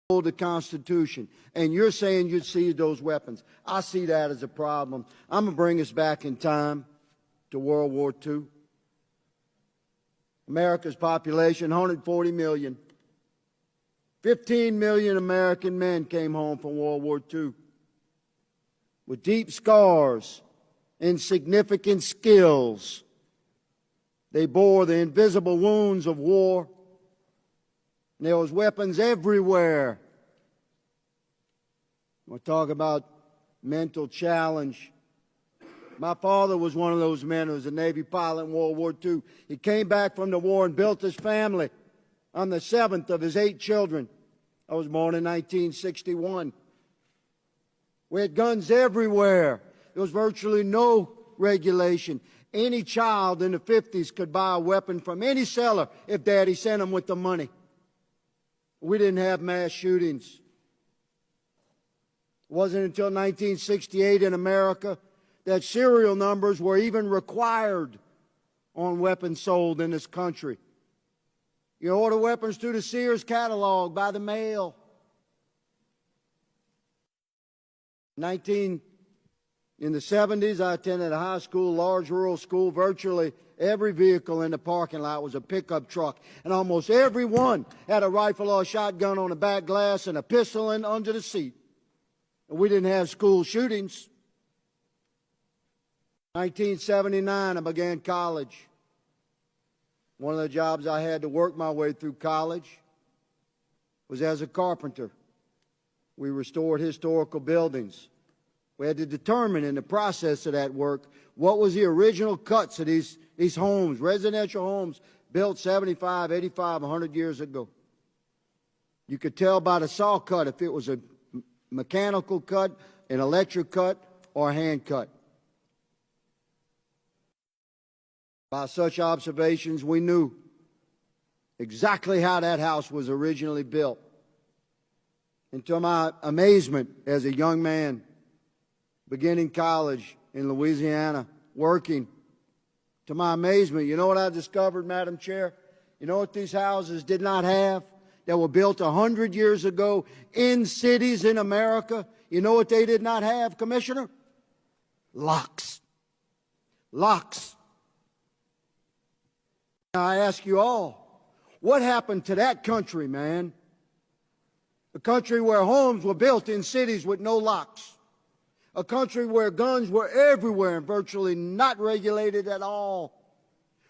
the Constitution, and you're saying you'd seize those weapons. I see that as a problem. I'm going to bring us back in time to World War II. America's population, 140 million. 15 million American men came home from World War II with deep scars and significant skills. They bore the invisible wounds of war. And there was weapons everywhere. We'll talk about mental challenge. My father was one of those men who was a Navy pilot in World War II. He came back from the war and built his family on the 7th of his 8 children. I was born in 1961. We had guns everywhere. There was virtually no regulation. Any child in the 50s could buy a weapon from any seller if Daddy sent them with the money. We didn't have mass shootings. It wasn't until 1968 in America that serial numbers were even required on weapons sold in this country. You order weapons through the Sears catalog by the mail. In the 70s, I attended a high school, large rural school. Virtually every vehicle in the parking lot was a pickup truck, and almost every one had a rifle or a shotgun on the back glass and a pistol under the seat. And we didn't have school shootings. 1979, I began college. One of the jobs I had to work my way through college was as a carpenter. We restored historical buildings. We had to determine in the process of that work what was the original cuts of these homes, residential homes built 75, 85, 100 years ago. You could tell by the saw cut if it was a mechanical cut, an electric cut, or a hand cut. By such observations, we knew exactly how that house was originally built. And to my amazement as a young man, beginning college in Louisiana, working, to my amazement, you know what I discovered, Madam Chair? You know what these houses did not have that were built 100 years ago in cities in America? You know what they did not have, Commissioner? Locks. Locks. Now I ask you all, what happened to that country, man? A country where homes were built in cities with no locks. A country where guns were everywhere and virtually not regulated at all.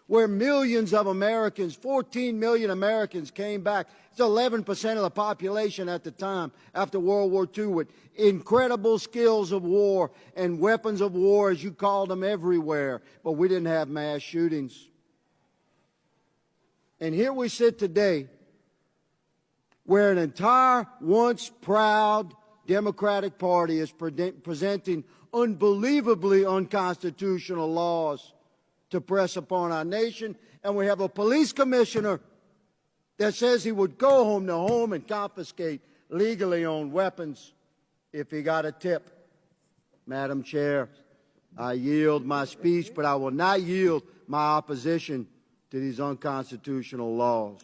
Where millions of Americans, 14 million Americans came back. It's 11% of the population at the time after World War II with incredible skills of war and weapons of war, as you called them, everywhere. But we didn't have mass shootings. And here we sit today where an entire once proud Democratic Party is presenting unbelievably unconstitutional laws to press upon our nation, and we have a police commissioner that says he would go home to home and confiscate legally owned weapons if he got a tip. Madam Chair, I yield my speech, but I will not yield my opposition to these unconstitutional laws.